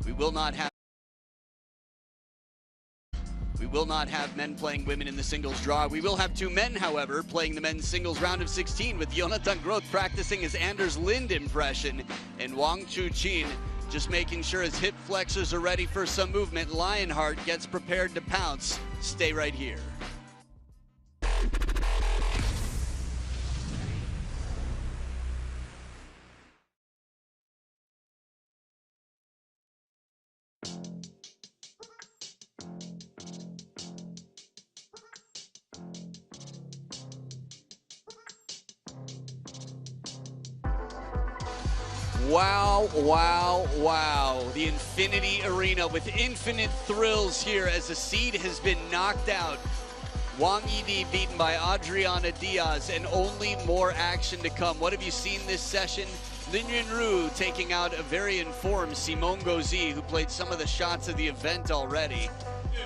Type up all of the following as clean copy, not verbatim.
We will not have men playing women in the singles draw. We will have two men, however, playing the men's singles round of 16, with Jonathan Groth practicing his Anders Lind impression and Wang Chuqin just making sure his hip flexors are ready for some movement. Lionheart gets prepared to pounce. Stay right here. Wow, wow, wow. The Infinity Arena with infinite thrills here as a seed has been knocked out. Wang Yidi beaten by Adriana Diaz, and only more action to come. What have you seen this session? Lin Yunru taking out a very informed Simone Gauzy, who played some of the shots of the event already,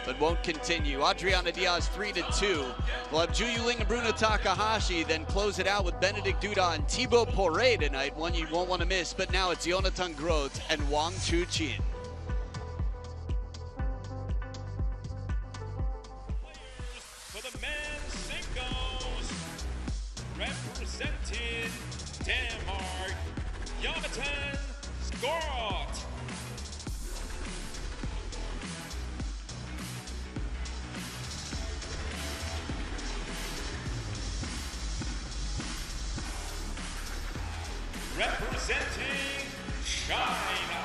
but won't continue. Adriana Diaz 3-2. We'll have Ju Yuling and Bruno Takahashi, then close it out with Benedict Duda and Thibaut Poré tonight, one you won't want to miss. But now it's Jonathan Groth and Wang Chuqin. For the men's singles, representing Denmark, Jonathan Groth. Representing China,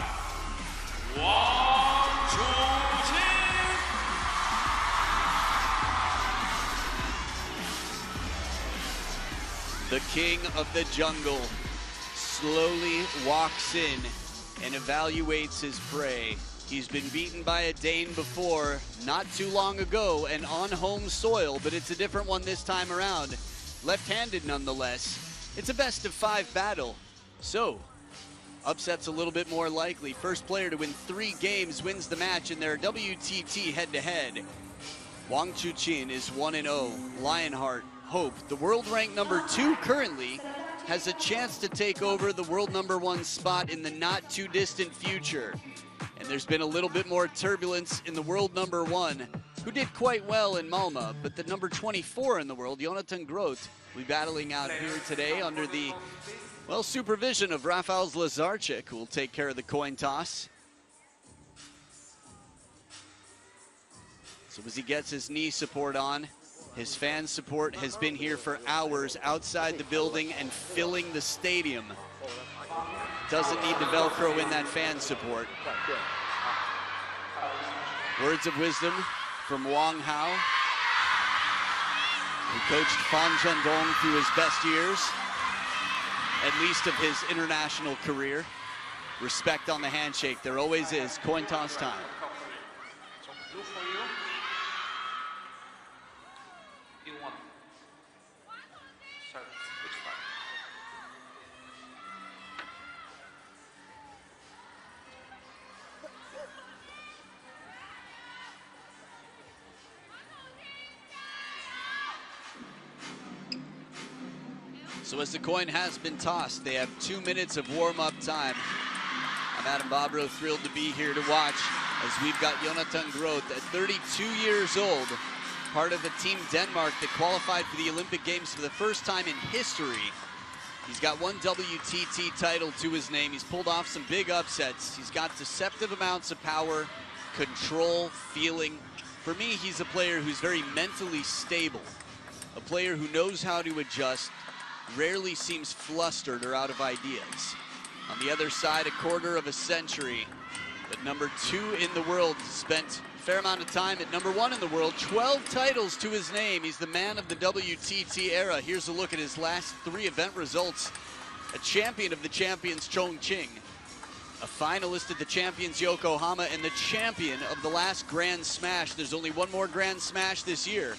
Wang Chuqin. The king of the jungle slowly walks in and evaluates his prey. He's been beaten by a Dane before, not too long ago, and on home soil, but it's a different one this time around. Left-handed nonetheless. It's a best-of-5 battle. So, upset's a little bit more likely. First player to win 3 games wins the match in their WTT head-to-head. Wang Chuqin is 1-0. Lionheart, Hope, the world rank number 2 currently, has a chance to take over the world number 1 spot in the not-too-distant future. And there's been a little bit more turbulence in the world number 1, who did quite well in Malmö, but the number 24 in the world, Jonathan Groth, will be battling out here today under the, well, supervision of Rafael Lazarczyk, who will take care of the coin toss. So as he gets his knee support on, his fan support has been here for hours outside the building and filling the stadium. Doesn't need to Velcro in that fan support. Words of wisdom from Wang Hao, who coached Fan Zhendong through his best years, at least of his international career. Respect on the handshake, there always is. Coin toss time. So as the coin has been tossed, they have 2 minutes of warm-up time. I'm Adam Bobrow, thrilled to be here to watch as we've got Jonathan Groth at 32 years old, part of the Team Denmark that qualified for the Olympic Games for the first time in history. He's got 1 WTT title to his name. He's pulled off some big upsets. He's got deceptive amounts of power, control, feeling. For me, he's a player who's very mentally stable, a player who knows how to adjust, rarely seems flustered or out of ideas. On the other side, a quarter of a century, but number 2 in the world, spent a fair amount of time at number 1 in the world, 12 titles to his name. He's the man of the WTT era. Here's a look at his last 3 event results. A champion of the Champions Chongqing, a finalist at the Champions Yokohama, and the champion of the last Grand Smash. There's only one more Grand Smash this year.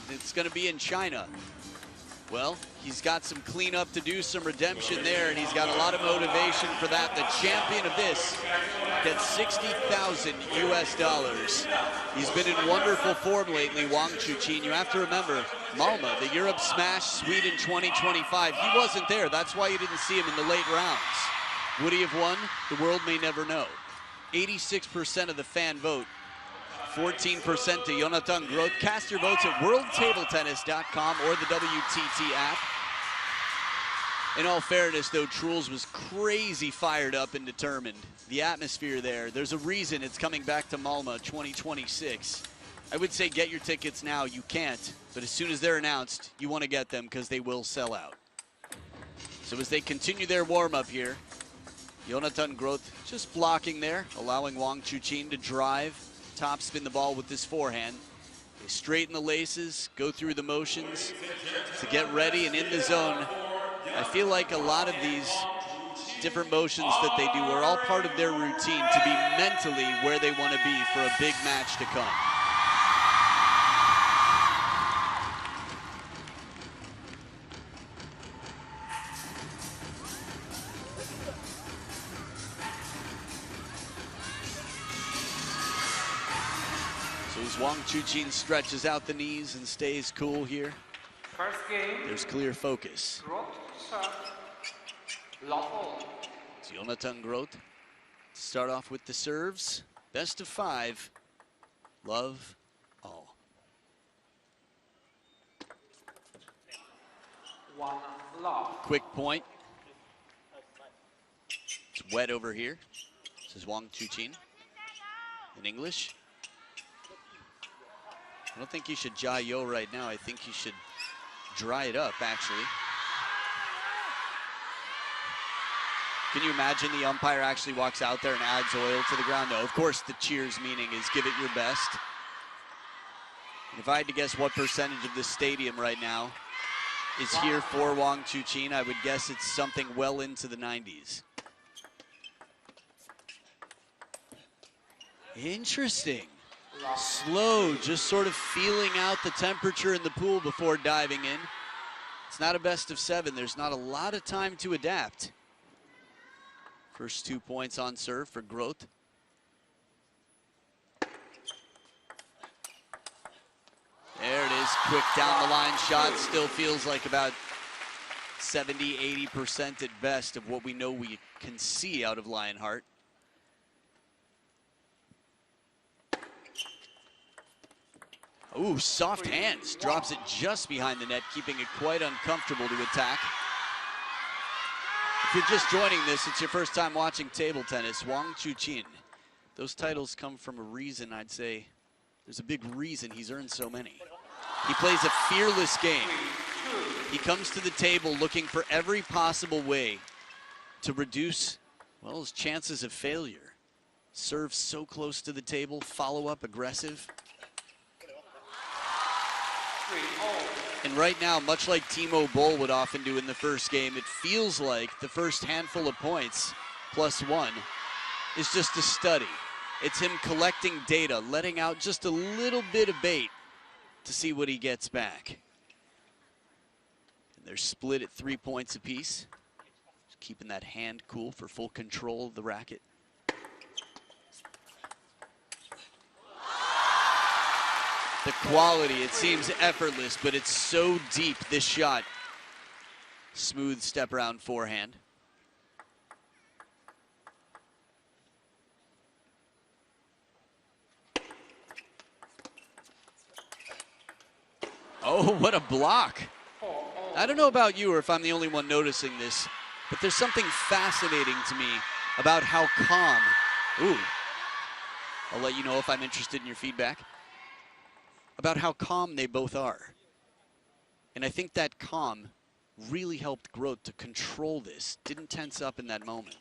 It's gonna be in China. Well, he's got some cleanup to do, some redemption there, and he's got a lot of motivation for that. The champion of this gets $60,000 US. He's been in wonderful form lately, Wang Chuqin. You have to remember, Malmö, the Europe Smash Sweden 2025, he wasn't there. That's why you didn't see him in the late rounds. Would he have won? The world may never know. 86% of the fan vote. 14% to Jonathan Groth. Cast your votes at worldtabletennis.com or the WTT app. In all fairness, though, Truls was crazy fired up and determined. The atmosphere there, there's a reason it's coming back to Malmö 2026. I would say get your tickets now. You can't, but as soon as they're announced, you want to get them because they will sell out. So as they continue their warm-up here, Jonathan Groth just blocking there, allowing Wang Chuqin to drive, topspin the ball with his forehand. They straighten the laces, go through the motions to get ready and in the zone. I feel like a lot of these different motions that they do are all part of their routine to be mentally where they want to be for a big match to come. So as Wang Chuqin stretches out the knees and stays cool here, First game, there's clear focus. It's Jonathan Groth. Start off with the serves. Best of 5. Love all. One love. Quick point. It's wet over here. This is Wang Chuqin in English. I don't think you should jai-yo right now. I think you should dry it up, actually. Can you imagine the umpire actually walks out there and adds oil to the ground? No, of course the cheers meaning is give it your best. And if I had to guess what percentage of this stadium right now is here for Wang Chuqin, I would guess it's something well into the 90s. Interesting. Slow, just sort of feeling out the temperature in the pool before diving in. It's not a best of 7. There's not a lot of time to adapt. First 2 points on serve for Groth. There it is, quick down the line shot. Still feels like about 70, 80% at best of what we know we can see out of Lionheart. Ooh, soft hands, drops it just behind the net, keeping it quite uncomfortable to attack. If you're just joining this, it's your first time watching table tennis, Wang Chuqin. Those titles come from a reason, I'd say. There's a big reason he's earned so many. He plays a fearless game. He comes to the table looking for every possible way to reduce, well, his chances of failure. Serve so close to the table, follow up aggressive. And right now, much like Timo Boll would often do in the first game, it feels like the first handful of points, +1, is just a study. It's him collecting data, letting out just a little bit of bait to see what he gets back. And they're split at 3 points apiece. Just keeping that hand cool for full control of the racket. The quality, it seems effortless, but it's so deep, this shot. Smooth step around forehand. Oh, what a block. I don't know about you or if I'm the only one noticing this, but there's something fascinating to me about how calm. Ooh, I'll let you know if I'm interested in your feedback. About how calm they both are. And I think that calm really helped Groth to control this. Didn't tense up in that moment.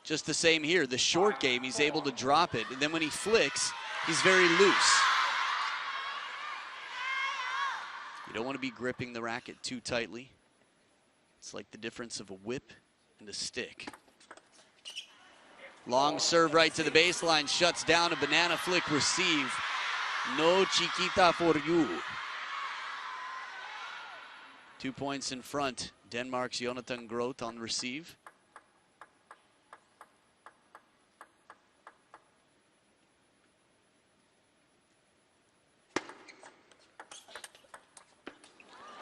Just the same here, the short game, he's able to drop it. And then when he flicks, he's very loose. You don't want to be gripping the racket too tightly. It's like the difference of a whip and a stick. Long serve right to the baseline, shuts down a banana flick receive. No chiquita for you. 2 points in front. Denmark's Jonathan Groth on receive.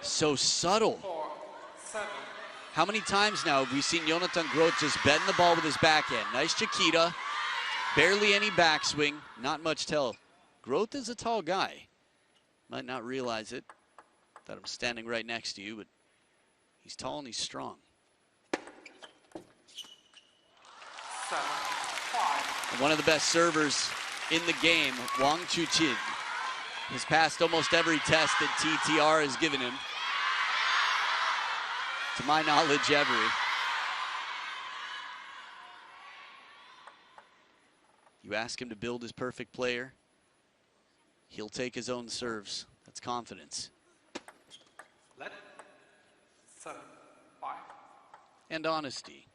So subtle. 4-7. How many times now have we seen Jonathan Groth just bend the ball with his backhand? Nice Chiquita, barely any backswing, not much tell. Groth is a tall guy. Might not realize it, that I'm standing right next to you, but he's tall and he's strong. 7-5. And one of the best servers in the game, Wang Chuqin, has passed almost every test that TTR has given him. To my knowledge, every. You ask him to build his perfect player, he'll take his own serves. That's confidence. Let 7-5. And honesty.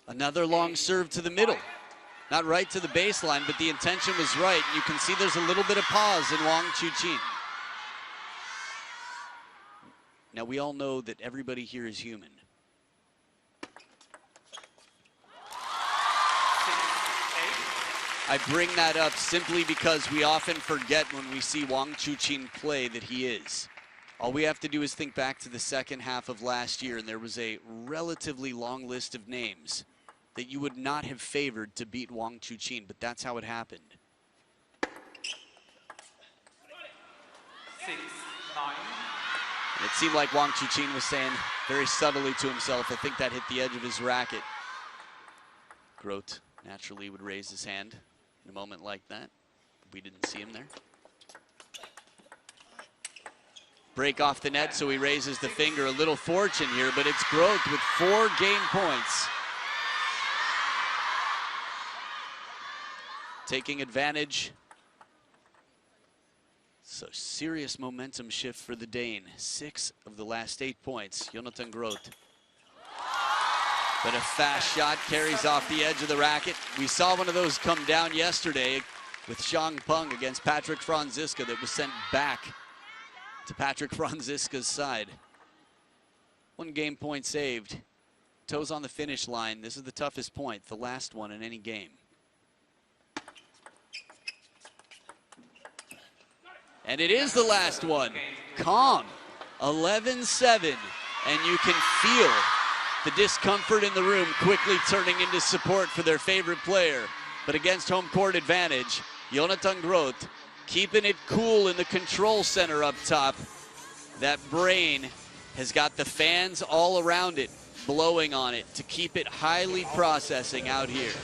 Another long serve to the middle. Not right to the baseline, but the intention was right. You can see there's a little bit of pause in Wang Chuqin. Now, we all know that everybody here is human. 6-8. I bring that up simply because we often forget when we see Wang Chuqin play that he is. All we have to do is think back to the second half of last year, and there was a relatively long list of names that you would not have favored to beat Wang Chuqin, but that's how it happened. 6-9. And it seemed like Wang Chuqin was saying very subtly to himself, I think that hit the edge of his racket. Groth naturally would raise his hand in a moment like that. We didn't see him there. Break off the net, so he raises the finger. A little fortune here, but it's Groth with 4 game points. Taking advantage. So serious momentum shift for the Dane. 6 of the last 8 points, Jonathan Groth. But a fast shot carries off the edge of the racket. We saw one of those come down yesterday with Zhang Peng against Patrick Franziska that was sent back to Patrick Franziska's side. 1 game point saved. Toes on the finish line. This is the toughest point, the last one in any game. And it is the last one. Calm. 11-7. And you can feel the discomfort in the room quickly turning into support for their favorite player. But against home court advantage, Jonathan Groth keeping it cool in the control center up top. That brain has got the fans all around it, blowing on it to keep it highly processing out here.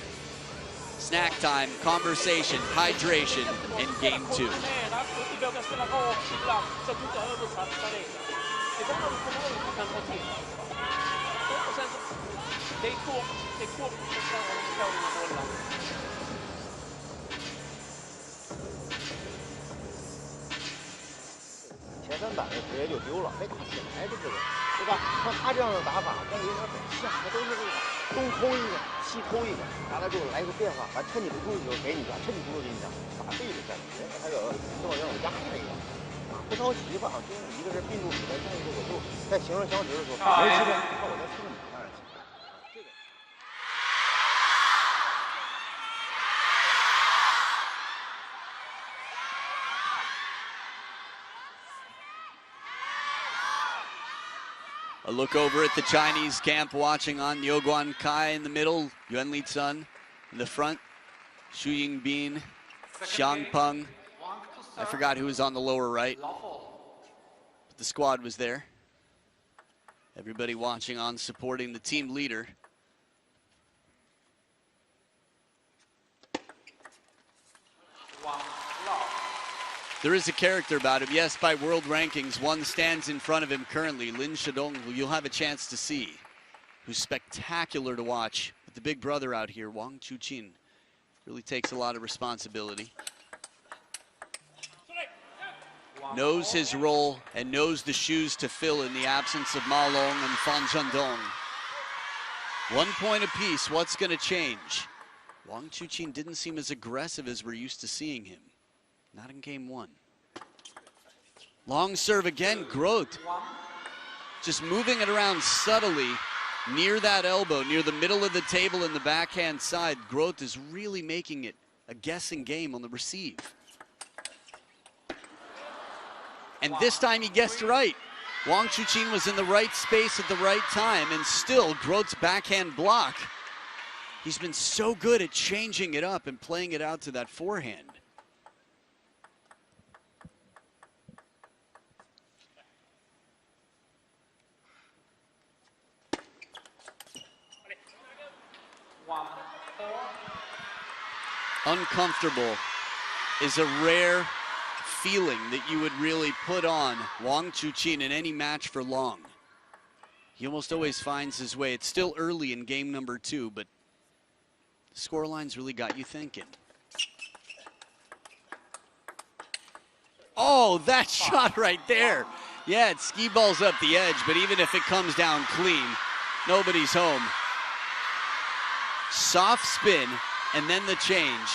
Snack time, conversation, hydration, and game 2.前3板直接就丢了，没打起来这个，对吧？像他这样的打法跟有点很像，他都是这个东抠一个，西抠一个，完了之后来个变化，完趁你不注意就给你一下，趁你不注意给你一下，打对着战术，他有正好让我压着一个，啊，不着急吧，就是一个是并住比赛，再一个我就在形成相持的时候，没机会，看我在冲你，当然行。这个。A look over at the Chinese camp watching on Liu Guan Kai in the middle, Yuan Li Cun in the front, Xu Yingbin, Zhang Peng. I forgot who was on the lower right, but the squad was there. Everybody watching on, supporting the team leader. There is a character about him. Yes, by world rankings, one stands in front of him currently, Lin Shidong, who you'll have a chance to see, who's spectacular to watch. But the big brother out here, Wang Chuqin, really takes a lot of responsibility. Knows his role and knows the shoes to fill in the absence of Ma Long and Fan Zhendong. 1 point apiece, what's going to change? Wang Chuqin didn't seem as aggressive as we're used to seeing him. Not in game 1. Long serve again, Groth. Just moving it around subtly near that elbow, near the middle of the table in the backhand side. Groth is really making it a guessing game on the receive. And this time he guessed right. Wang Chuqin was in the right space at the right time, and still Groth's backhand block. He's been so good at changing it up and playing it out to that forehand. Uncomfortable is a rare feeling that you would really put on Wang Chuqin in any match for long. He almost always finds his way. It's still early in game number 2, but the scoreline's really got you thinking. Oh, that shot right there. Yeah, it ski balls up the edge, but even if it comes down clean, nobody's home. Soft spin, and then the change.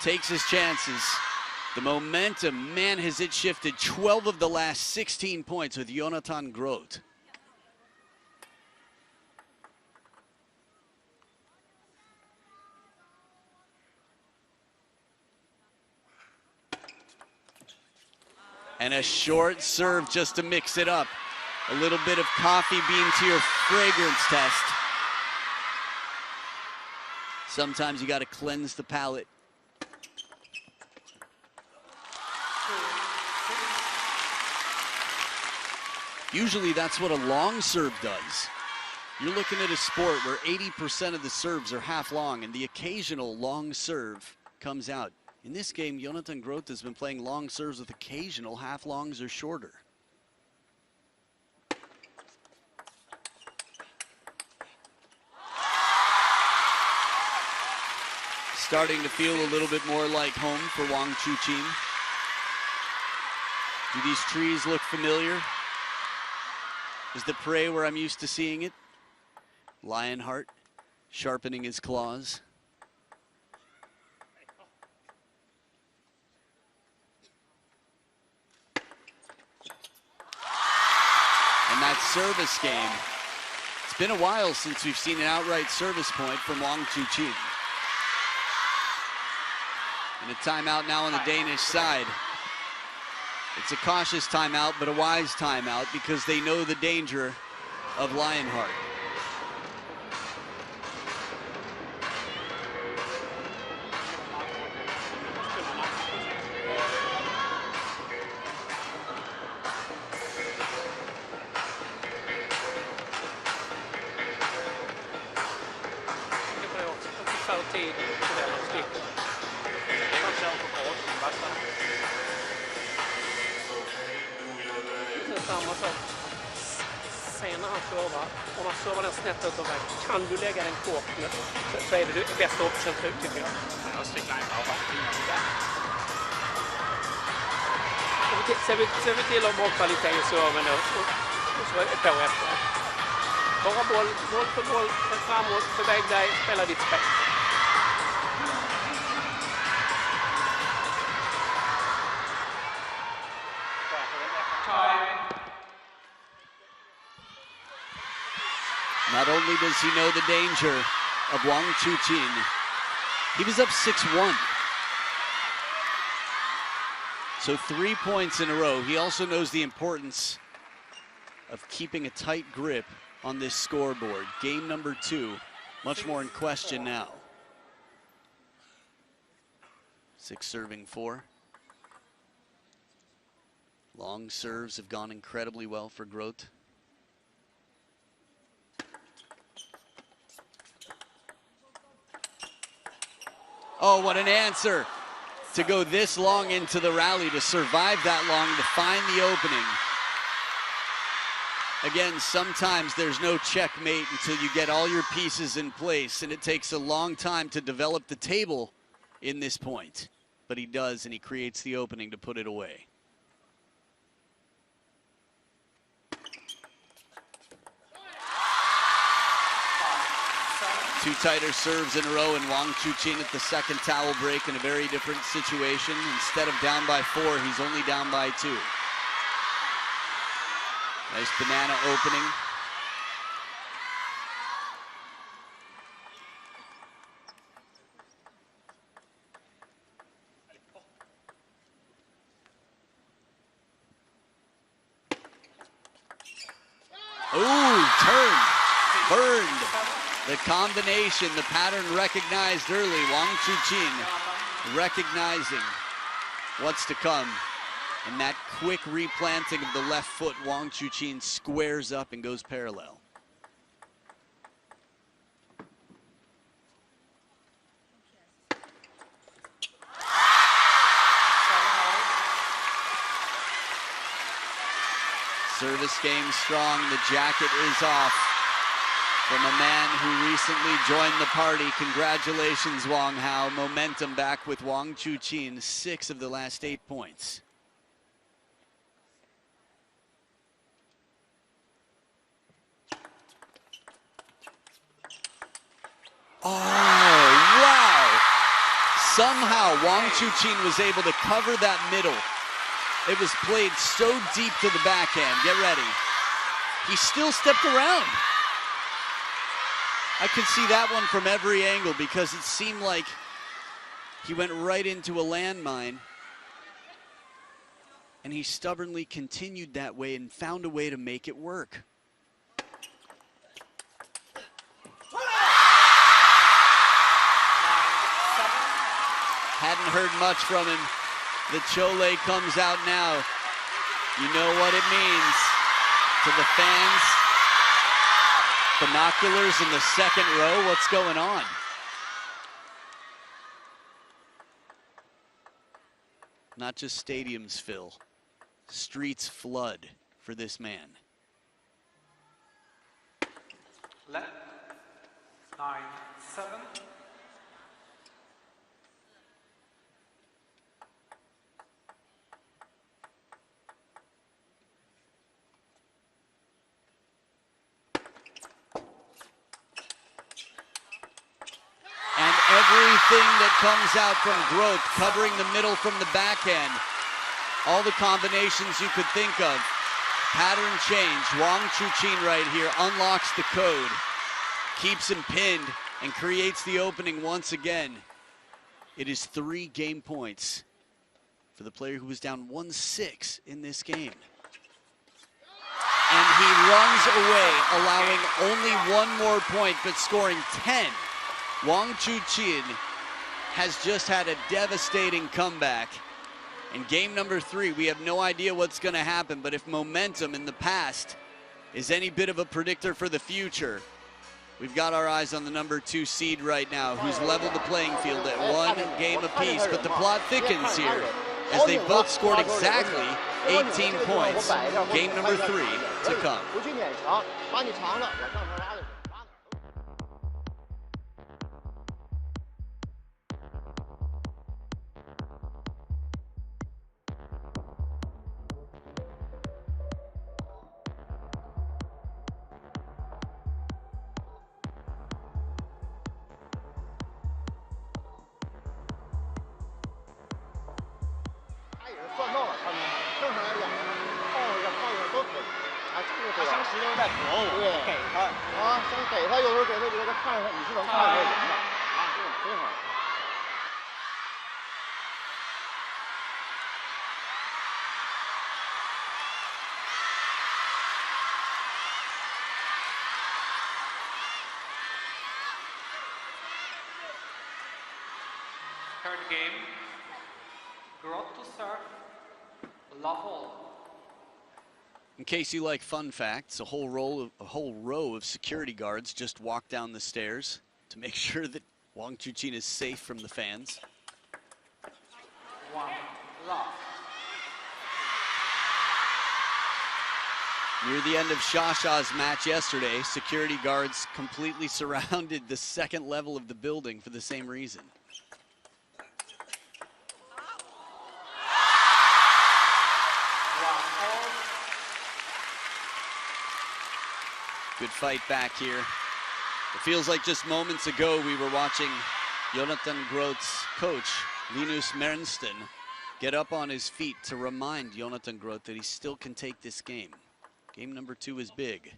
Takes his chances. The momentum, man, has it shifted. 12 of the last 16 points with Jonathan Groth. And a short serve just to mix it up. A little bit of coffee bean to your fragrance test. Sometimes you got to cleanse the palate. Usually that's what a long serve does. You're looking at a sport where 80% of the serves are half long, and the occasional long serve comes out. In this game, Jonathan Groth has been playing long serves with occasional half longs or shorter. Starting to feel a little bit more like home for Wang Chuqin. Do these trees look familiar? Is the prey where I'm used to seeing it? Lionheart sharpening his claws. And that service game. It's been a while since we've seen an outright service point from Wang Chuqin. And a timeout now on the Danish side. It's a cautious timeout, but a wise timeout because they know the danger of Lionheart. Samma sak. Sen när han servar, om man servar den snett ut och väg, kan du lägga den kort så är det bästa option tycker jag. Ser vi till att ha bra kvalitet i serven och så är det på efter. Bara boll för boll, framåt, beväg dig, spela ditt spel. Not only does he know the danger of Wang Chuqin, he was up 6-1. So 3 points in a row. He also knows the importance of keeping a tight grip on this scoreboard. Game number 2, much more in question now. 6 serving 4. Long serves have gone incredibly well for Groth. Oh, what an answer to go this long into the rally, to survive that long, to find the opening. Again, sometimes there's no checkmate until you get all your pieces in place, and it takes a long time to develop the table in this point. But he does, and he creates the opening to put it away. Two tighter serves in a row, and Wang Chuqin at the second towel break in a very different situation. Instead of down by 4, he's only down by 2. Nice banana opening. Ooh, turned, burned. The combination, the pattern recognized early. Wang Chuqin recognizing what's to come. And that quick replanting of the left foot, Wang Chuqin squares up and goes parallel. Service game strong, the jacket is off from a man who recently joined the party. Congratulations, Wang Hao. Momentum back with Wang Chuqin, 6 of the last 8 points. Oh, wow! Somehow Wang Chuqin was able to cover that middle. It was played so deep to the backhand. Get ready. He still stepped around. I could see that one from every angle because it seemed like he went right into a landmine. And he stubbornly continued that way and found a way to make it work. Hadn't heard much from him. The Chole comes out now. You know what it means to the fans. Binoculars in the second row. What's going on? Not just stadiums fill. Streets flood for this man. Left. 9-7. Everything that comes out from Groth, covering the middle from the backhand. All the combinations you could think of. Pattern change. Wang Chuqin right here unlocks the code, keeps him pinned, and creates the opening once again. It is 3 game points for the player who was down 1-6 in this game. And he runs away, allowing only 1 more point, but scoring 10. Wang Chuqin has just had a devastating comeback. In game number 3, we have no idea what's going to happen, but if momentum in the past is any bit of a predictor for the future, we've got our eyes on the number 2 seed right now, who's leveled the playing field at 1 game apiece, but the plot thickens here as they both scored exactly 18 points. Game number 3 to come. Third game. Groth to serve. Love all. In case you like fun facts, a whole row of security guards just walked down the stairs to make sure that Wang Chuqin is safe from the fans. 1 love. Near the end of Shasha's match yesterday, security guards completely surrounded the second level of the building for the same reason. Good fight back here. It feels like just moments ago we were watching Jonathan Groth's coach, Linus Mernsten, get up on his feet to remind Jonathan Groth that he still can take this game. Game number 2 is big.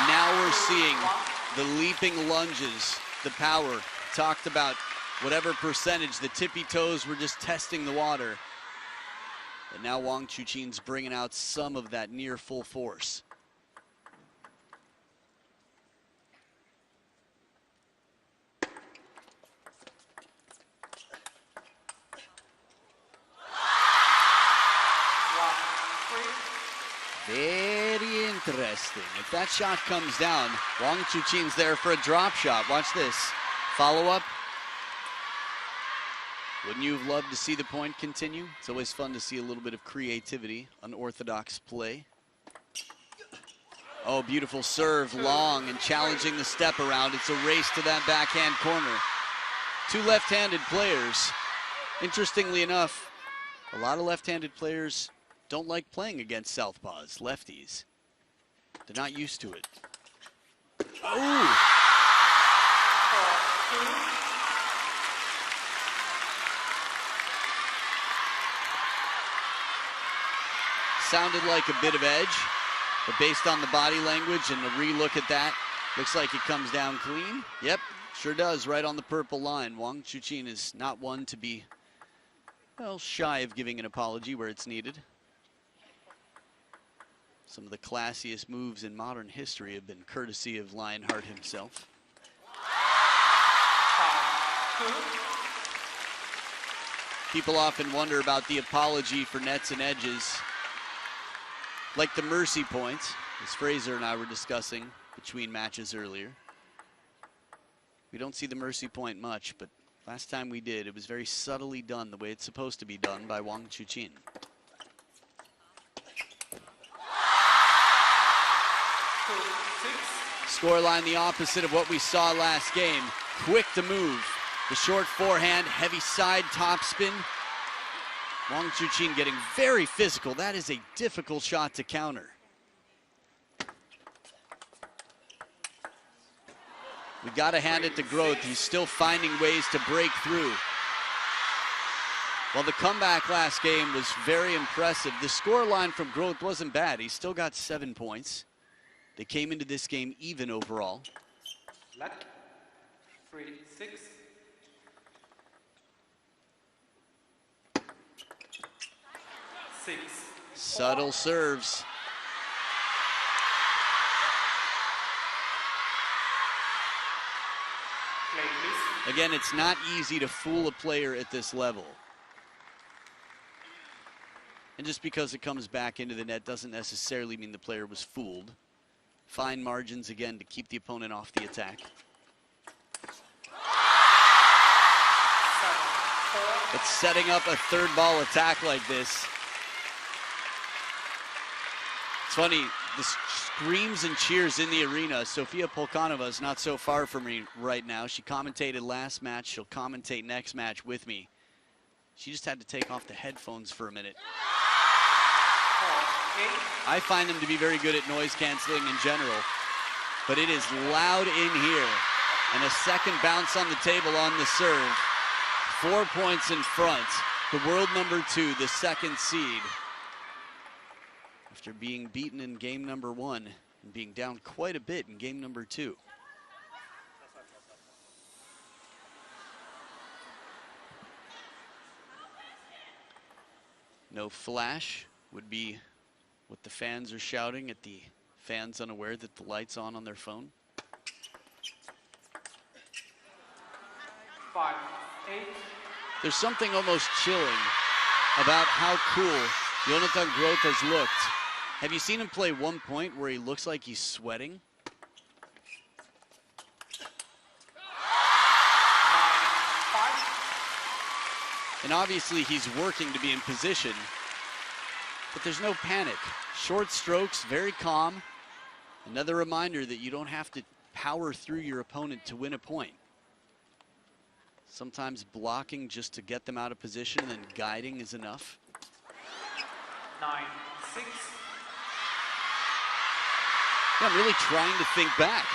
Now we're seeing the leaping lunges, the power. Talked about whatever percentage, the tippy toes were just testing the water. But now Wang Chuqin's bringing out some of that near full force. Very interesting. If that shot comes down, Wang Chuqin's there for a drop shot. Watch this. Follow up. Wouldn't you have loved to see the point continue? It's always fun to see a little bit of creativity, unorthodox play. Oh, beautiful serve, long and challenging the step around. It's a race to that backhand corner. Two left-handed players. Interestingly enough, a lot of left-handed players don't like playing against southpaws, lefties. They're not used to it. Oh! Sounded like a bit of edge, but based on the body language and a relook at that, looks like it comes down clean. Yep, sure does, right on the purple line. Wang Chuqin is not one to be, well, shy of giving an apology where it's needed. Some of the classiest moves in modern history have been courtesy of Lionheart himself. People often wonder about the apology for nets and edges, like the mercy points, as Fraser and I were discussing between matches earlier. We don't see the mercy point much, but last time we did, it was very subtly done the way it's supposed to be done by Wang Chuqin. Scoreline the opposite of what we saw last game. Quick to move. The short forehand, heavy side topspin. Wang Chuqin getting very physical. That is a difficult shot to counter. We got to hand it to Groth. He's still finding ways to break through. Well, the comeback last game was very impressive. The scoreline from Groth wasn't bad. He still got 7 points. They came into this game even overall. Left, 3-6. Subtle serves. Again, it's not easy to fool a player at this level. And just because it comes back into the net doesn't necessarily mean the player was fooled. Fine margins again to keep the opponent off the attack. But setting up a third ball attack like this. It's funny, the screams and cheers in the arena. Sofia Polkanova is not so far from me right now. She commentated last match. She'll commentate next match with me. She just had to take off the headphones for a minute. I find them to be very good at noise canceling in general, but it is loud in here. And a second bounce on the table on the serve. 4 points in front. The world number 2, the second seed. After being beaten in game number 1 and being down quite a bit in game number 2. No flash would be what the fans are shouting at the fans unaware that the light's on their phone. 5-8. There's something almost chilling about how cool Jonathan Groth has looked. Have you seen him play one point where he looks like he's sweating? And obviously he's working to be in position, but there's no panic. Short strokes, very calm. Another reminder that you don't have to power through your opponent to win a point. Sometimes blocking just to get them out of position and then guiding is enough. 9-6. Yeah, I'm really trying to think back.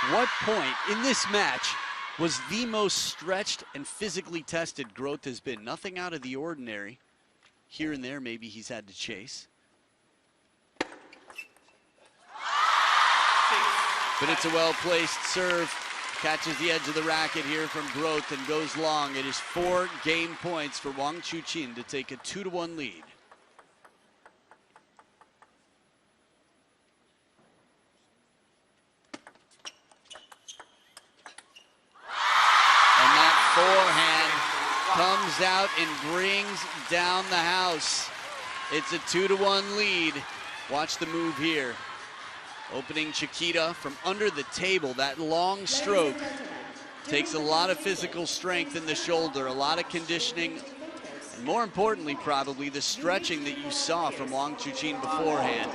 What point in this match was the most stretched and physically tested Groth has been? Nothing out of the ordinary. Here and there, maybe he's had to chase. But it's a well-placed serve. Catches the edge of the racket here from Groth and goes long. It is 4 game points for Wang Chuqin to take a 2-1 lead. goes out and brings down the house. It's a 2-1 lead. Watch the move here. Opening Chiquita from under the table. That long stroke takes a lot of physical strength in the shoulder, a lot of conditioning, and more importantly, probably the stretching that you saw from Wang Chuqin beforehand.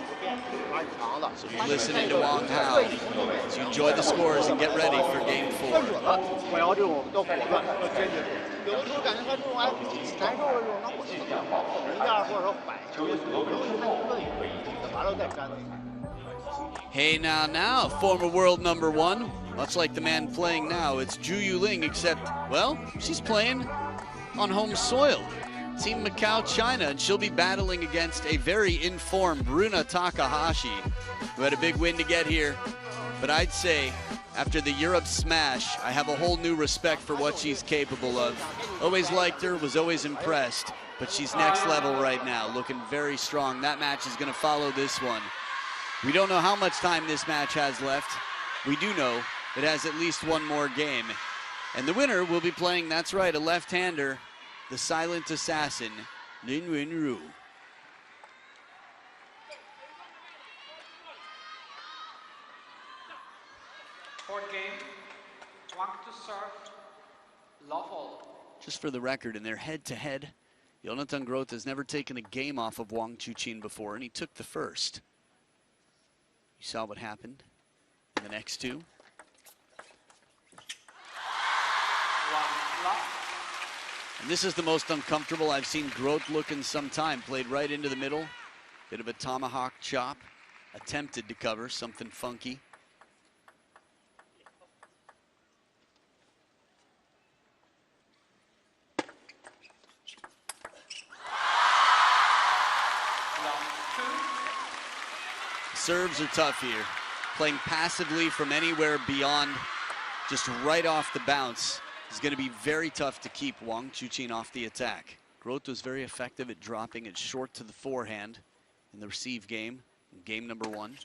So be listening to Wang Hao as you enjoy the scores and get ready for game 4. 我要这种要果断，要坚决。有的时候感觉他这种哎难受的这种，那我就怎么等一下，或者说摆球，有的时候他不乐意，完了再粘回来。 Hey now, former world #1. Much like the man playing now, it's Zhu Yuling, except, well, she's playing on home soil. Team Macau, China, and she'll be battling against a very informed Bruna Takahashi, who had a big win to get here. But I'd say, after the Europe smash, I have a whole new respect for what she's capable of. Always liked her, was always impressed, but she's next level right now, looking very strong. That match is going to follow this one. We don't know how much time this match has left. We do know it has at least one more game. And the winner will be playing, that's right, a left-hander, the silent assassin, Lin Wenru. Fourth game, Wang to serve, lawful. Just for the record, in their head-to-head, Jonathan Groth has never taken a game off of Wang Chuqin before, and he took the first. You saw what happened in the next two. And this is the most uncomfortable I've seen Groth look in some time. Played right into the middle. Bit of a tomahawk chop. Attempted to cover something funky. Serves are tough here. Playing passively from anywhere beyond just right off the bounce is going to be very tough to keep Wang Chuqin off the attack. Groth was very effective at dropping it short to the forehand in the receive game, in game #1.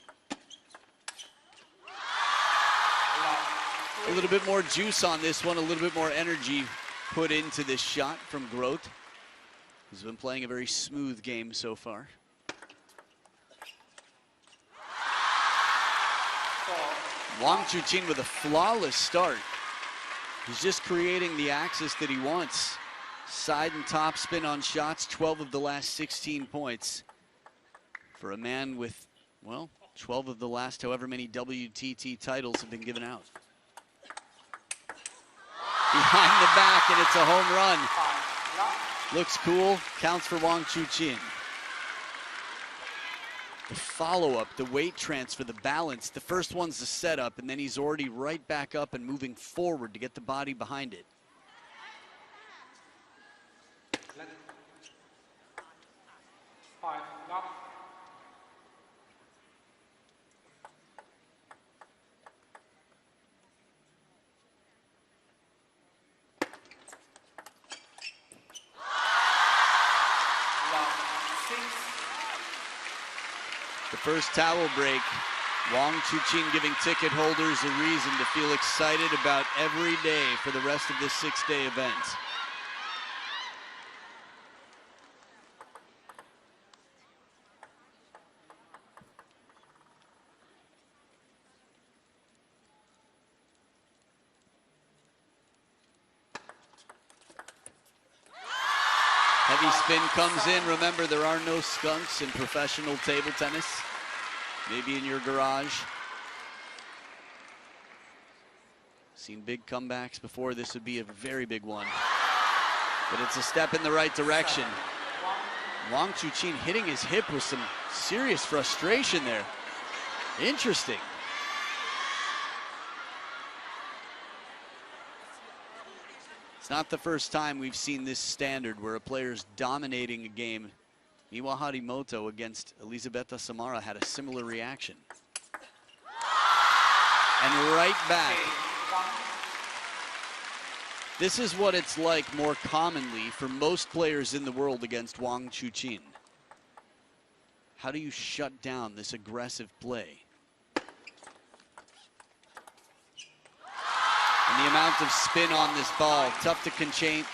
A little bit more juice on this one, a little bit more energy put into this shot from Groth, who's been playing a very smooth game so far. Wang Chuqin with a flawless start. He's just creating the axis that he wants. Side and top spin on shots, 12 of the last 16 points. For a man with, well, 12 of the last however many WTT titles have been given out. Behind the back, and it's a home run. Looks cool, counts for Wang Chuqin. The follow-up, the weight transfer, the balance. The first one's the setup, and then he's already right back up and moving forward to get the body behind it. The first towel break. Wang Chuqin giving ticket holders a reason to feel excited about every day for the rest of this 6-day event. Heavy spin comes in. Remember, there are no skunks in professional table tennis. Maybe in your garage. Seen big comebacks before. This would be a very big one. But it's a step in the right direction. Wang Chuqin hitting his hip with some serious frustration there. Interesting. It's not the first time we've seen this standard where a player's dominating a game. Miwa Harimoto against Elisabetta Samara had a similar reaction. And right back. This is what it's like more commonly for most players in the world against Wang Chuqin. How do you shut down this aggressive play? And the amount of spin on this ball. Tough to contain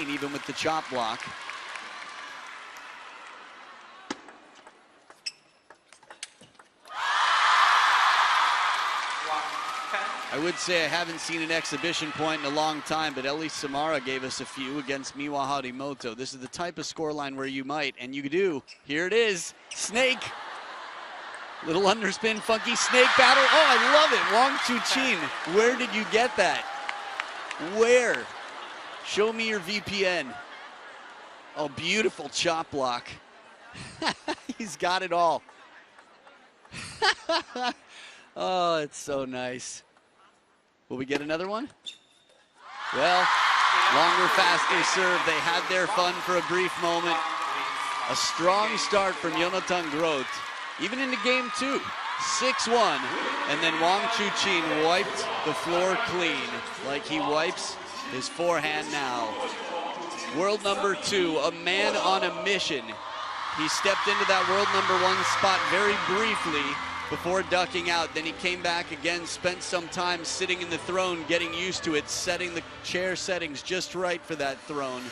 even with the chop block. I would say I haven't seen an exhibition point in a long time, but Eli Samara gave us a few against Miwa Harimoto. This is the type of scoreline where you might, and you do. Here it is, snake. Little underspin, funky snake battle. Oh, I love it, Wang Chuqin. Where did you get that? Where? Show me your VPN. Oh, beautiful chop block. He's got it all. Oh, it's so nice. Will we get another one? Well, longer, faster serve. They had their fun for a brief moment. A strong start from Jonathan Groth, even into game 2. 6-1, and then Wang Chuqin wiped the floor clean like he wipes his forehand now. World number 2, a man on a mission. He stepped into that world number 1 spot very briefly before ducking out. Then he came back again, spent some time sitting in the throne, getting used to it, setting the chair settings just right for that throne,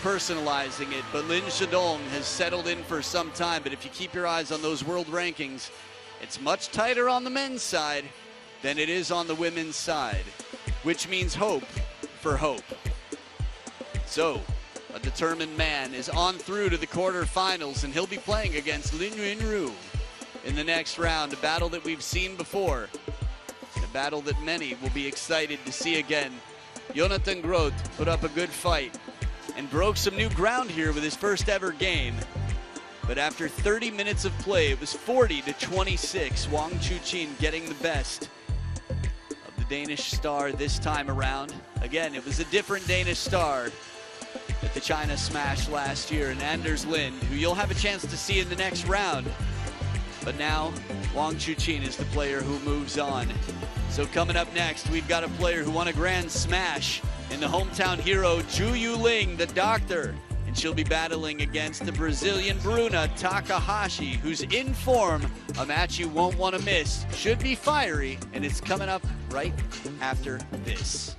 personalizing it. But Lin Shidong has settled in for some time, but if you keep your eyes on those world rankings, it's much tighter on the men's side than it is on the women's side, which means hope for hope. So, a determined man is on through to the quarterfinals, and he'll be playing against Lin Yunru in the next round, a battle that we've seen before, a battle that many will be excited to see again. Jonathan Groth put up a good fight and broke some new ground here with his first ever game. But after 30 minutes of play, it was 40-26. Wang Chuqin getting the best of the Danish star this time around. Again, it was a different Danish star at the China Smash last year, and Anders Lind, who you'll have a chance to see in the next round. But now, Wang Chuqin is the player who moves on. So coming up next, we've got a player who won a Grand Smash in the hometown hero, Ju Yuling, the doctor. And she'll be battling against the Brazilian Bruna Takahashi, who's in form, a match you won't want to miss. Should be fiery, and it's coming up right after this.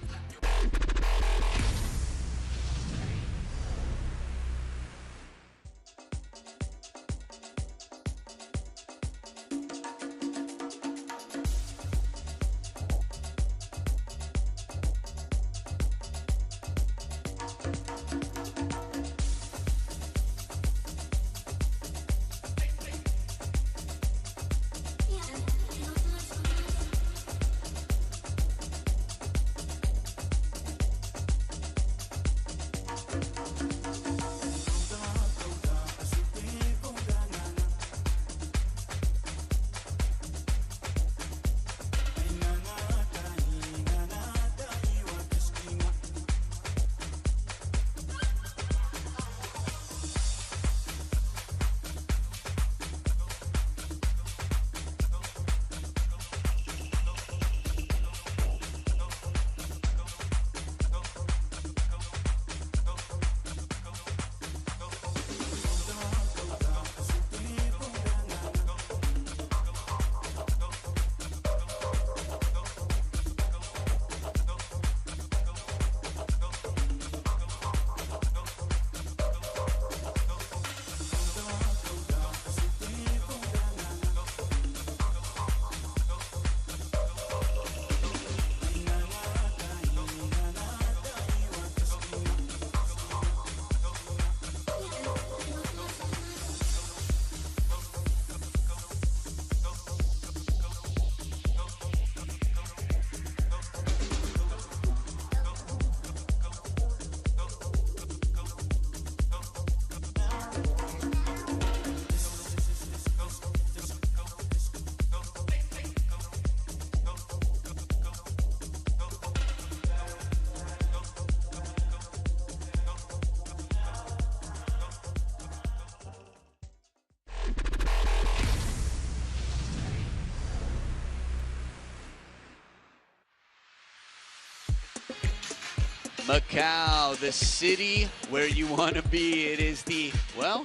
Macau, the city where you want to be. It is the, well,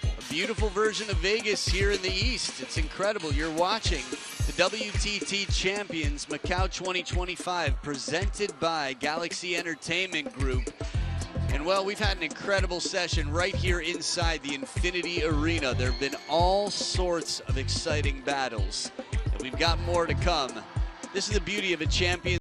a beautiful version of Vegas here in the East. It's incredible. You're watching the WTT Champions Macao 2025, presented by Galaxy Entertainment Group. And well, we've had an incredible session right here inside the Infinity Arena. There have been all sorts of exciting battles, and we've got more to come. This is the beauty of a champion.